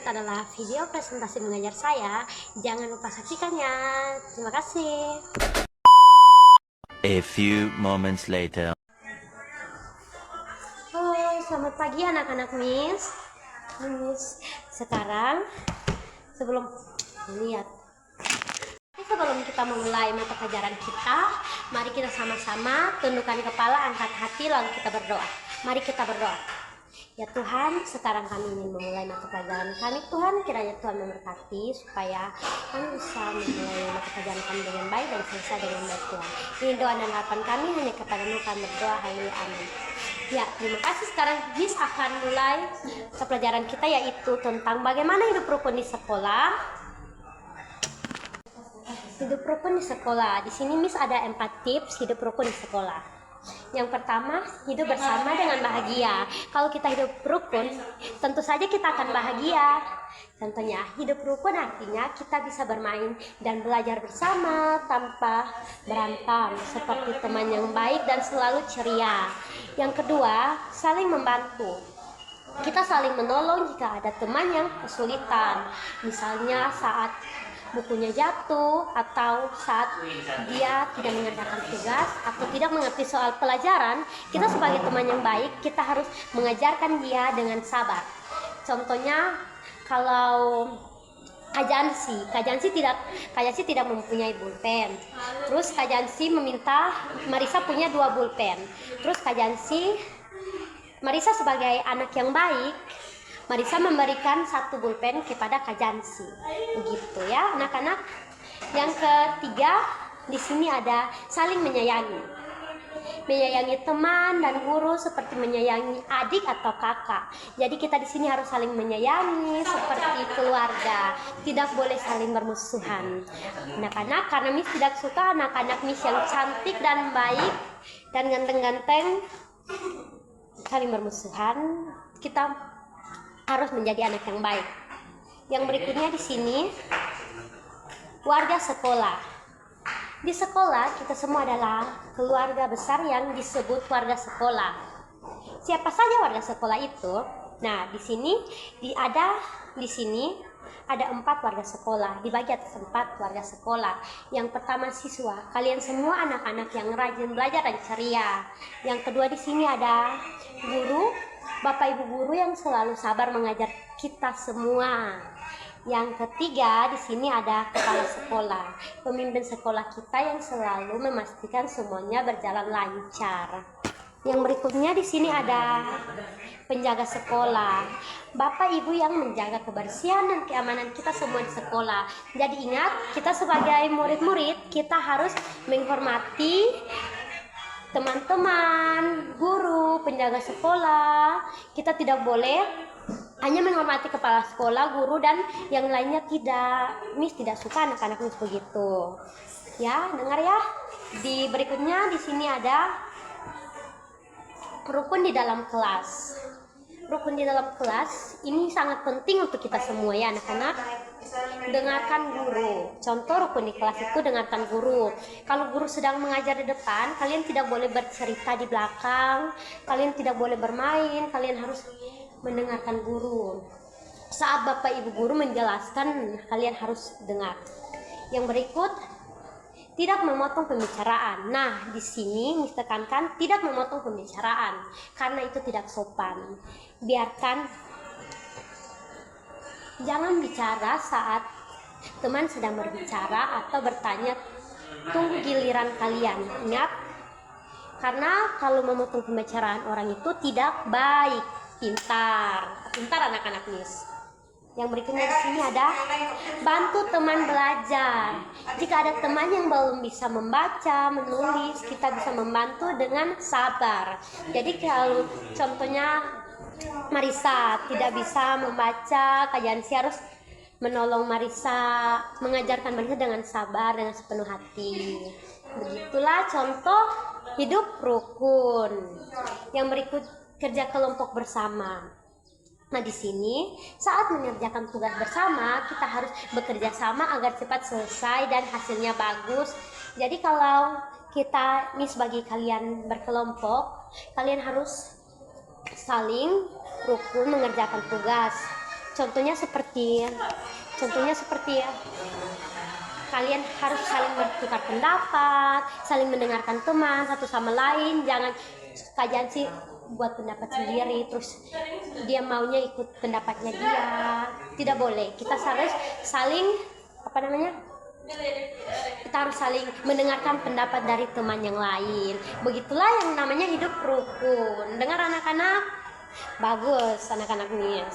berikut adalah video presentasi mengajar saya. Jangan lupa saksikannya. Terima kasih. A few moments later. Halo, selamat pagi anak-anak Miss. Sekarang sebelum kita memulai mata pelajaran kita, mari kita sama-sama tundukkan kepala, angkat hati, lalu kita berdoa. Mari kita berdoa. Ya Tuhan, sekarang kami ingin memulai mata pelajaran kami. Tuhan, kiranya Tuhan memberkati supaya kami bisa memulai mata pelajaran kami dengan baik dan selesai dengan baik Tuhan. Ini doa dan harapan kami hanya kepada-Mu kami berdoa. Haleluya, amin. Ya, terima kasih. Sekarang Miss akan mulai mata pelajaran kita, yaitu tentang bagaimana hidup rukun di sekolah. Hidup rukun di sekolah. Di sini Miss ada 4 tips hidup rukun di sekolah. Yang pertama, hidup bersama dengan bahagia. Kalau kita hidup rukun, tentu saja kita akan bahagia. Contohnya, hidup rukun artinya kita bisa bermain dan belajar bersama tanpa berantem, seperti teman yang baik dan selalu ceria. Yang kedua, saling membantu. Kita saling menolong jika ada teman yang kesulitan. Misalnya saat bukunya jatuh, atau saat dia tidak mengerjakan tugas atau tidak mengerti soal pelajaran, kita sebagai teman yang baik, kita harus mengajarkan dia dengan sabar. Contohnya, kalau Kak Jansi tidak mempunyai pulpen. Terus Kak Jansi meminta Marisa punya 2 pulpen. Terus Marisa sebagai anak yang baik, Marisa memberikan 1 pulpen kepada Kak Jansi. Begitu ya, anak-anak. Yang ketiga, di sini ada saling menyayangi. Menyayangi teman dan guru seperti menyayangi adik atau kakak. Jadi kita di sini harus saling menyayangi seperti keluarga. Tidak boleh saling bermusuhan. Anak-anak, karena Miss tidak suka anak-anak Miss yang cantik dan baik dan ganteng-ganteng saling bermusuhan. Kita harus menjadi anak yang baik. Yang berikutnya di sini, warga sekolah. Di sekolah kita semua adalah keluarga besar yang disebut warga sekolah. Siapa saja warga sekolah itu? Nah, di sini ada 4 warga sekolah, dibagi atas 4 warga sekolah. Yang pertama siswa, kalian semua anak-anak yang rajin belajar dan ceria. Yang kedua di sini ada guru, Bapak Ibu guru yang selalu sabar mengajar kita semua. Yang ketiga di sini ada kepala sekolah, pemimpin sekolah kita yang selalu memastikan semuanya berjalan lancar. Yang berikutnya di sini ada penjaga sekolah, Bapak Ibu yang menjaga kebersihan dan keamanan kita semua di sekolah. Jadi ingat, kita sebagai murid-murid kita harus menghormati teman-teman, guru, penjaga sekolah. Kita tidak boleh hanya menghormati kepala sekolah, guru, dan yang lainnya tidak. Miss tidak suka anak-anak Miss begitu. Ya, dengar ya. Di berikutnya di sini ada rukun di dalam kelas. Rukun di dalam kelas ini sangat penting untuk kita semua ya anak-anak. Dengarkan guru. Contoh rukun di kelas itu dengarkan guru. Kalau guru sedang mengajar di depan, kalian tidak boleh bercerita di belakang, kalian tidak boleh bermain, kalian harus mendengarkan guru. Saat Bapak Ibu guru menjelaskan, kalian harus dengar. Yang berikut, tidak memotong pembicaraan. Nah, di sini Miss tekankan tidak memotong pembicaraan karena itu tidak sopan. Jangan bicara saat teman sedang berbicara atau bertanya. Tunggu giliran kalian. Ingat, karena kalau memotong pembicaraan orang itu tidak baik. Pintar anak-anak Miss. Yang berikutnya di sini ada bantu teman belajar. Jika ada teman yang belum bisa membaca, menulis, kita bisa membantu dengan sabar. Jadi kalau contohnya Marisa tidak bisa membaca, Kak Jansi harus menolong Marisa, mengajarkan Marisa dengan sabar, dengan sepenuh hati. Begitulah contoh hidup rukun. Yang berikut, kerja kelompok bersama. Nah, di sini saat mengerjakan tugas bersama, kita harus bekerja sama agar cepat selesai dan hasilnya bagus. Jadi kalau kita bagi kalian berkelompok, kalian harus saling rukun mengerjakan tugas. Contohnya seperti kalian harus saling bertukar pendapat, saling mendengarkan teman satu sama lain. Jangan kajian sih buat pendapat sendiri terus dia maunya ikut pendapatnya dia. Tidak boleh. Kita harus saling kita harus saling mendengarkan pendapat dari teman yang lain. Begitulah yang namanya hidup rukun. Dengar anak-anak? Bagus anak-anak nih.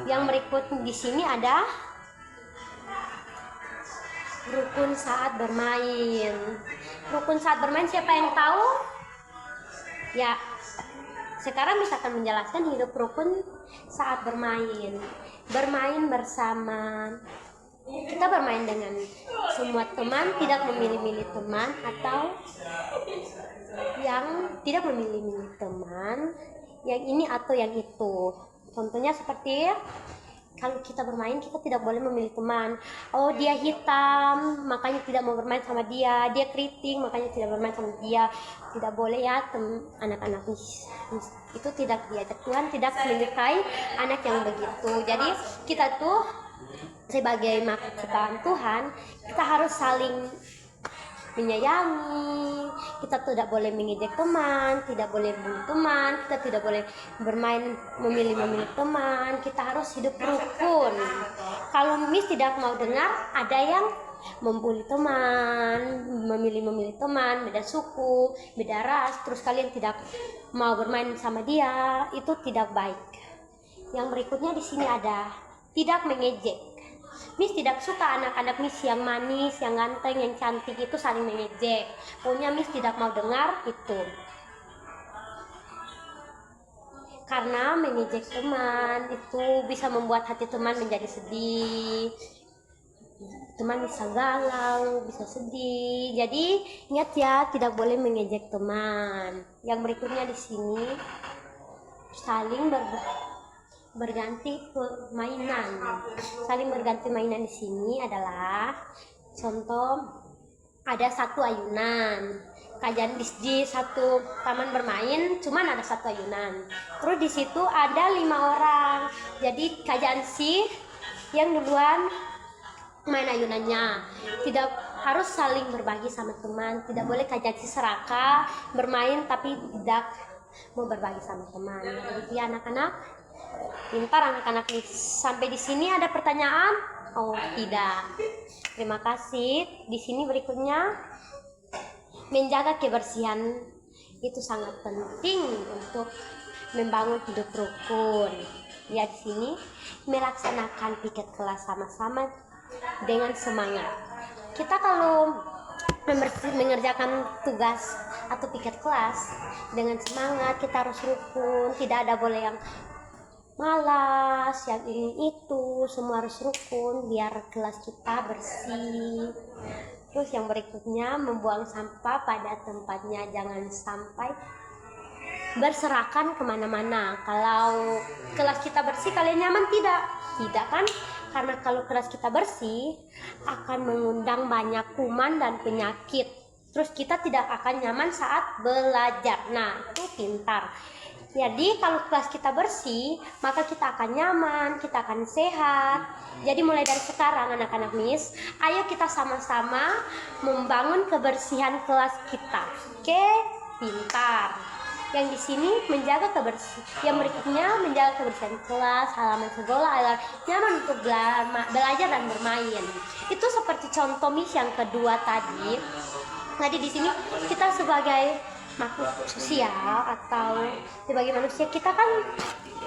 Yang berikut di sini ada rukun saat bermain. Rukun saat bermain siapa yang tahu? Ya, sekarang bisa akan menjelaskan hidup rukun saat bermain. Bermain bersama. Kita bermain dengan semua teman, tidak memilih-milih teman, atau yang tidak memilih-milih teman, yang ini atau yang itu. Contohnya seperti kalau kita bermain, kita tidak boleh memilih teman. Oh, dia hitam, makanya tidak mau bermain sama dia. Dia keriting, makanya tidak bermain sama dia. Tidak boleh ya, anak-anak itu tidak diajak. Tuhan tidak menyukai anak yang begitu. Jadi kita tuh sebagai makhluk ciptaan Tuhan, kita harus saling menyayangi. Kita tidak boleh mengejek teman, tidak boleh bully teman, kita tidak boleh bermain memilih-memilih teman. Kita harus hidup rukun. Kalau Miss tidak mau dengar, ada yang membuli teman, memilih-memilih teman, beda suku, beda ras, terus kalian tidak mau bermain sama dia, itu tidak baik. Yang berikutnya di sini ada tidak mengejek. Miss tidak suka anak-anak Miss yang manis, yang ganteng, yang cantik itu saling mengejek. Pokoknya Miss tidak mau dengar itu. Karena mengejek teman itu bisa membuat hati teman menjadi sedih. Teman bisa galau, bisa sedih. Jadi ingat ya, tidak boleh mengejek teman. Yang berikutnya di sini saling berganti mainan. Saling berganti mainan di sini adalah contoh ada satu ayunan. Kajian di satu taman bermain cuman ada satu ayunan. Terus di situ ada 5 orang. Jadi kajian si yang duluan main ayunannya. Tidak harus saling berbagi sama teman. Tidak boleh kajian si serakah bermain tapi tidak mau berbagi sama teman. Jadi anak-anak pintar anak-anak. Sampai di sini ada pertanyaan? Oh, tidak. Terima kasih. Di sini berikutnya menjaga kebersihan itu sangat penting untuk membangun hidup rukun. Ya, di sini melaksanakan piket kelas sama-sama dengan semangat. Kita kalau mengerjakan tugas atau piket kelas dengan semangat, kita harus rukun. Tidak ada boleh yang malas, yang ini itu, semua harus rukun biar kelas kita bersih. Terus yang berikutnya membuang sampah pada tempatnya, jangan sampai berserakan kemana-mana. Kalau kelas kita bersih kalian nyaman tidak? Tidak kan? Karena kalau kelas kita bersih akan mengundang banyak kuman dan penyakit. Terus kita tidak akan nyaman saat belajar. Nah, itu pintar. Jadi kalau kelas kita bersih, maka kita akan nyaman, kita akan sehat. Jadi mulai dari sekarang anak-anak Miss, ayo kita sama-sama membangun kebersihan kelas kita. Oke, pintar. Yang di sini menjaga kebersihan. Yang berikutnya menjaga kebersihan kelas, halaman sekolah agar nyaman untuk belajar dan bermain. Itu seperti contoh Miss yang kedua tadi. Jadi di sini kita sebagai makhluk sosial atau sebagai manusia, kita kan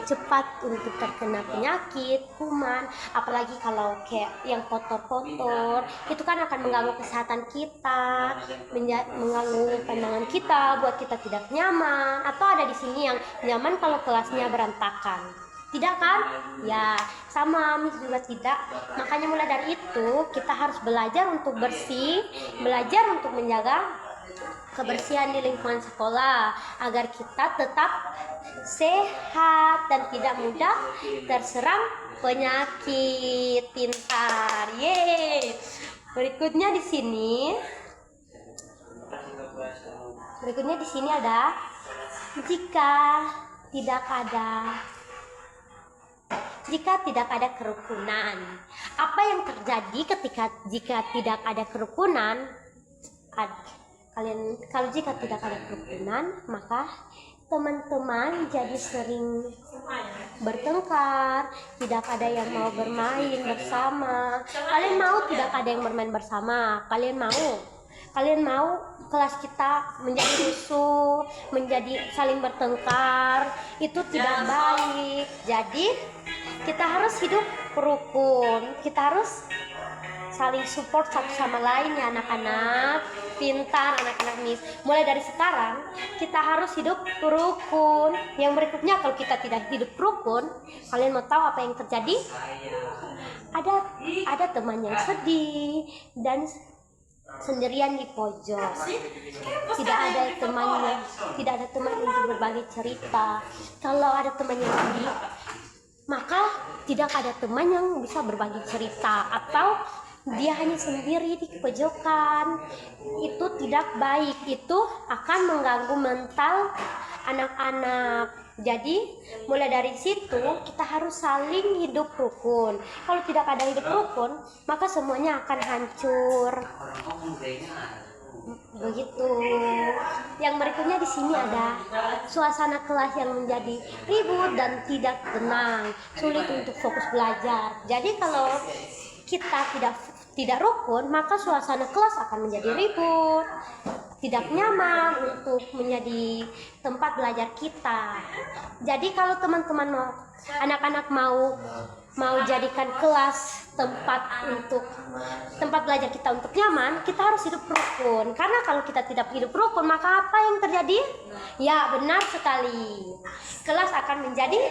cepat untuk terkena penyakit, kuman, apalagi kalau kayak yang kotor-kotor, itu kan akan mengganggu kesehatan kita, mengganggu pandangan kita, buat kita tidak nyaman. Atau ada di sini yang nyaman kalau kelasnya berantakan. Tidak kan? Ya, sama Miss juga tidak. Makanya mulai dari itu kita harus belajar untuk bersih, belajar untuk menjaga kebersihan di lingkungan sekolah agar kita tetap sehat dan tidak mudah terserang penyakit. Pintar. Yeay. Berikutnya di sini ada jika tidak ada jika tidak ada kerukunan. Apa yang terjadi jika tidak ada kerukunan? Jika tidak ada kerukunan, maka teman-teman jadi sering bertengkar, tidak ada yang mau bermain bersama. Kalian mau tidak ada yang bermain bersama? Kalian mau kelas kita menjadi musuh, menjadi saling bertengkar? Itu tidak baik. Jadi kita harus hidup rukun, kita harus saling support satu sama lain ya anak-anak pintar, anak-anak Miss. Mulai dari sekarang kita harus hidup rukun. Yang berikutnya, kalau kita tidak hidup rukun, kalian mau tahu apa yang terjadi? Ada teman yang sedih dan sendirian di pojok. Tidak ada teman untuk berbagi cerita. Kalau ada teman yang sedih, maka tidak ada teman yang bisa berbagi cerita, atau dia hanya sendiri di pojokan. Itu tidak baik, itu akan mengganggu mental anak-anak. Jadi mulai dari situ kita harus saling hidup rukun. Kalau tidak ada hidup rukun, maka semuanya akan hancur. Begitu. Yang berikutnya di sini ada suasana kelas yang menjadi ribut dan tidak tenang, sulit untuk fokus belajar. Jadi kalau kita tidak rukun, maka suasana kelas akan menjadi ribut, tidak nyaman untuk menjadi tempat belajar kita. Jadi kalau teman-teman anak-anak mau jadikan kelas tempat belajar kita untuk nyaman, kita harus hidup rukun. Karena kalau kita tidak hidup rukun, maka apa yang terjadi? Ya, benar sekali, kelas akan menjadi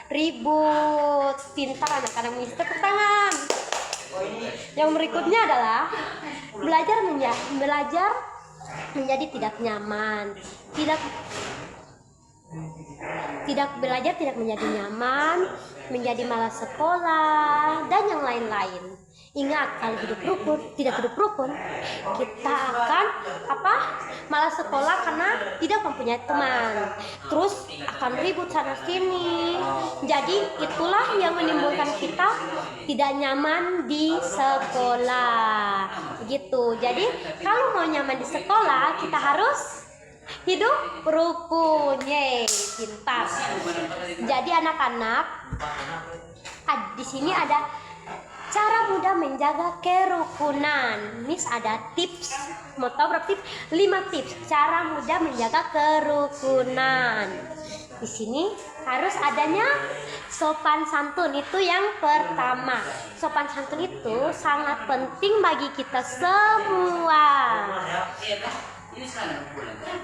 ribut. Pintar anak-anak Miss, tepuk tangan. Yang berikutnya adalah belajar menjadi tidak nyaman. Belajar tidak menjadi nyaman, menjadi malas sekolah, dan yang lain-lain. Ingat, kalau tidak hidup rukun, kita akan malas sekolah karena tidak mempunyai teman. Terus akan ribut sana sini. Jadi itulah yang menimbulkan kita tidak nyaman di sekolah. Begitu. Jadi kalau mau nyaman di sekolah, kita harus hidup rukun. Yeay, pintar. Jadi anak-anak, di sini ada cara mudah menjaga kerukunan. Miss ada tips. Mau tahu berapa tips? 5 tips cara mudah menjaga kerukunan. Di sini harus adanya sopan santun. Itu yang pertama. Sopan santun itu sangat penting bagi kita semua.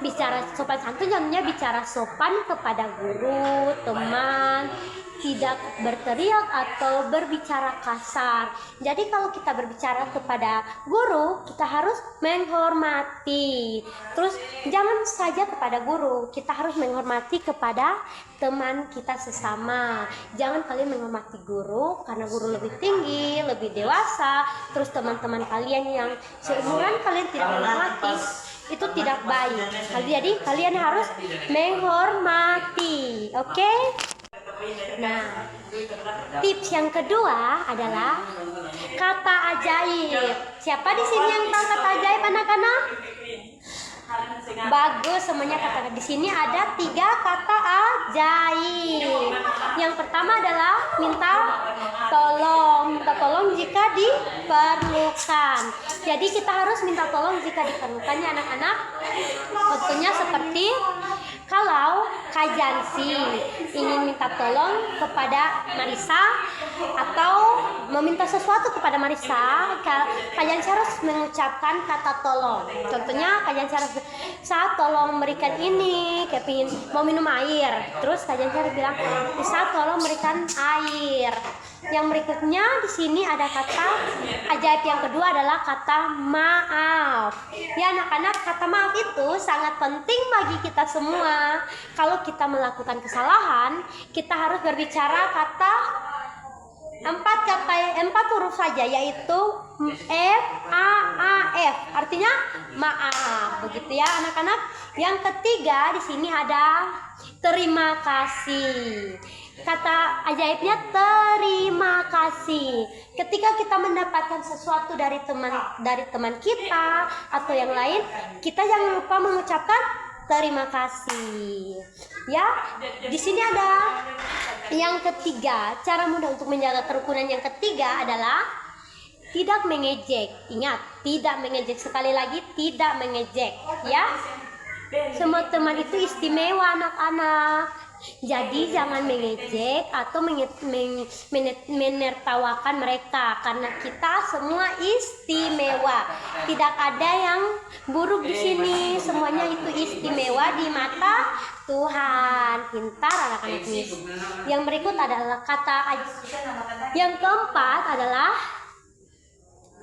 Bicara sopan santun namanya bicara sopan kepada guru, teman, tidak berteriak atau berbicara kasar. Jadi kalau kita berbicara kepada guru, kita harus menghormati. Terus jangan saja kepada guru, kita harus menghormati kepada teman kita sesama. Jangan kalian menghormati guru karena guru lebih tinggi, lebih dewasa. Terus teman-teman kalian yang seumuran kalian tidak menghormati, itu tidak baik. Jadi kalian harus menghormati, oke? Nah, tips yang kedua adalah kata ajaib. Siapa di sini yang tahu kata ajaib, anak-anak? Bagus, semuanya kata. Di sini ada 3 kata ajaib. Yang pertama adalah minta tolong. Minta tolong jika diperlukan. Jadi kita harus minta tolong jika diperlukannya, anak-anak. Contohnya seperti kalau Kak Jansi ingin minta tolong kepada Marisa atau meminta sesuatu kepada Marisa, Kak Jansi harus mengucapkan kata tolong. Contohnya Kak Jansi harus saat tolong memberikan ini, kayak mau minum air, terus Kak Jansi harus bilang bisa tolong memberikan air. Yang berikutnya di sini ada kata ajaib yang kedua adalah kata maaf. Ya anak-anak, kata maaf itu sangat penting bagi kita semua. Kalau kita melakukan kesalahan, kita harus berbicara kata 4 huruf saja, yaitu MAAF, artinya maaf. Begitu ya anak-anak. Yang ketiga di sini ada terima kasih. Kata ajaibnya terima kasih. Ketika kita mendapatkan sesuatu dari teman kita atau yang lain, kita jangan lupa mengucapkan terima kasih. Ya, di sini ada yang ketiga, cara mudah untuk menjaga kerukunan yang ketiga adalah tidak mengejek. Ingat, tidak mengejek, sekali lagi tidak mengejek, ya. Semua teman itu istimewa anak-anak. Jadi jangan mengejek atau menertawakan mereka, karena kita semua istimewa. Tidak ada yang buruk di sini, semuanya itu istimewa di mata Tuhan. Pintar anak-anak Miss. Yang berikut adalah yang keempat adalah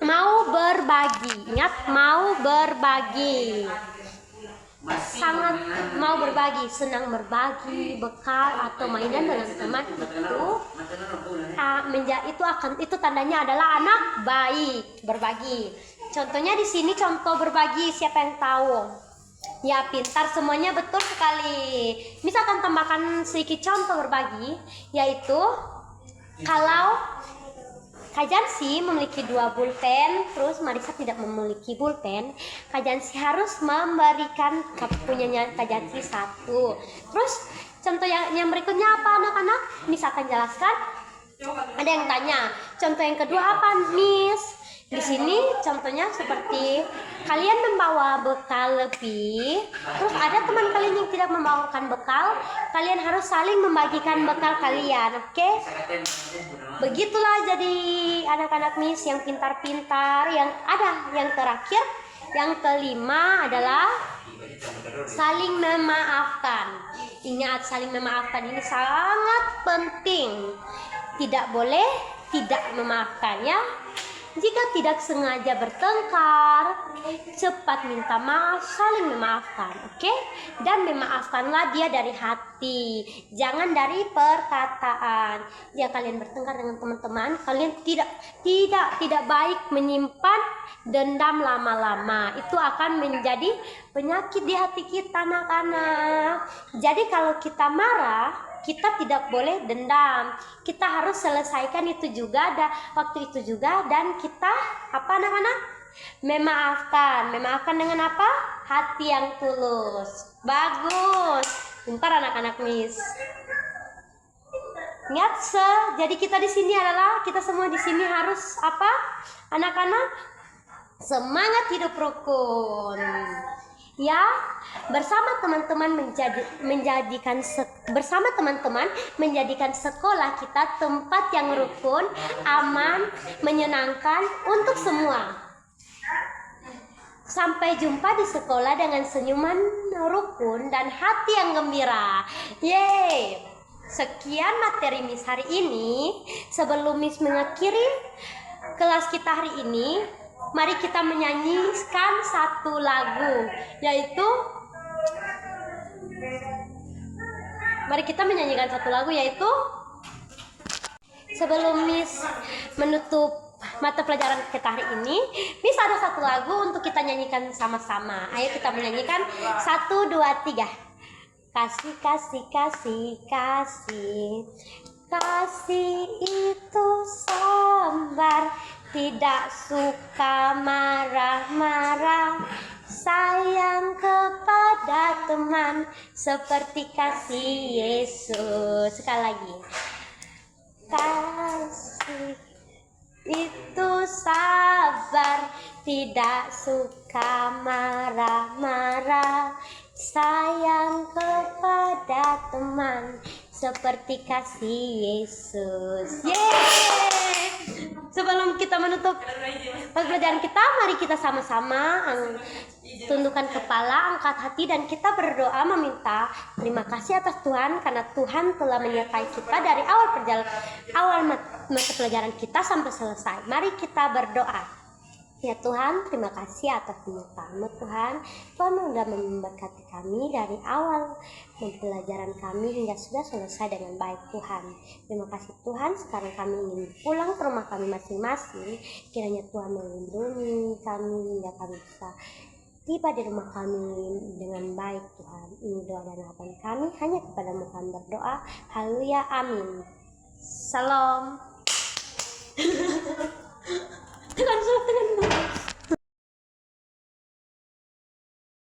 mau berbagi. Ingat, mau berbagi. Sangat mau berbagi, senang berbagi bekal atau mainan dengan teman itu tandanya adalah anak baik, berbagi. Contohnya di sini contoh berbagi, siapa yang tahu? Ya, pintar semuanya, betul sekali. Misalkan tambahkan sedikit contoh berbagi, yaitu kalau Kak Jansi memiliki 2 pulpen, terus Marisa tidak memiliki pulpen, Kak Jansi harus memberikan punyanya Kak Jansi 1. Terus contoh yang berikutnya apa anak-anak? Miss akan jelaskan. Ada yang tanya, contoh yang kedua apa Miss? Di sini contohnya seperti kalian membawa bekal lebih, terus ada teman kalian yang tidak membawakan bekal, kalian harus saling membagikan bekal kalian, oke? Begitulah jadi anak-anak Miss yang pintar-pintar. Yang terakhir, yang kelima adalah saling memaafkan. Ingat, saling memaafkan ini sangat penting. Tidak boleh tidak memaafkan, ya. Jika tidak sengaja bertengkar, cepat minta maaf, saling memaafkan, oke? Dan memaafkanlah dia dari hati, jangan dari perkataan. Jika kalian bertengkar dengan teman-teman, kalian tidak baik menyimpan dendam lama-lama. Itu akan menjadi penyakit di hati kita, anak-anak. Jadi kalau kita marah, kita tidak boleh dendam. Kita harus selesaikan itu juga, waktu itu juga, dan kita apa anak-anak? Memaafkan dengan apa? Hati yang tulus. Bagus, pintar anak-anak Miss. Ingat, jadi kita semua di sini harus apa? Anak-anak, semangat hidup rukun. Ya, bersama teman-teman menjadikan sekolah kita tempat yang rukun, aman, menyenangkan untuk semua. Sampai jumpa di sekolah dengan senyuman rukun dan hati yang gembira. Yeay! Sekian materi Miss hari ini. Sebelum Miss mengakhiri kelas kita hari ini, mari kita menyanyikan satu lagu, yaitu sebelum Miss menutup mata pelajaran kita hari ini, Miss ada satu lagu untuk kita nyanyikan sama-sama. Ayo kita menyanyikan 1, 2, 3. Kasih, kasih, kasih, kasih. Kasih itu sabar, tidak suka marah-marah, sayang kepada teman seperti kasih Yesus. Sekali lagi. Kasih itu sabar, tidak suka marah-marah, sayang kepada teman seperti kasih Yesus. Yeay! Sebelum kita menutup pelajaran kita, mari kita sama-sama tundukkan kepala, angkat hati, dan kita berdoa meminta terima kasih atas Tuhan, karena Tuhan telah menyertai kita dari awal mata pelajaran kita sampai selesai. Mari kita berdoa. Ya Tuhan, terima kasih atas penyertaan-Mu Tuhan. Tuhan sudah memberkati kami dari awal pembelajaran kami hingga sudah selesai dengan baik Tuhan. Terima kasih Tuhan, sekarang kami ingin pulang ke rumah kami masing-masing. Kiranya Tuhan melindungi kami hingga kami bisa tiba di rumah kami dengan baik Tuhan. Ini doa dan harapan kami hanya kepadamu kami berdoa. Haleluya, amin. Salam.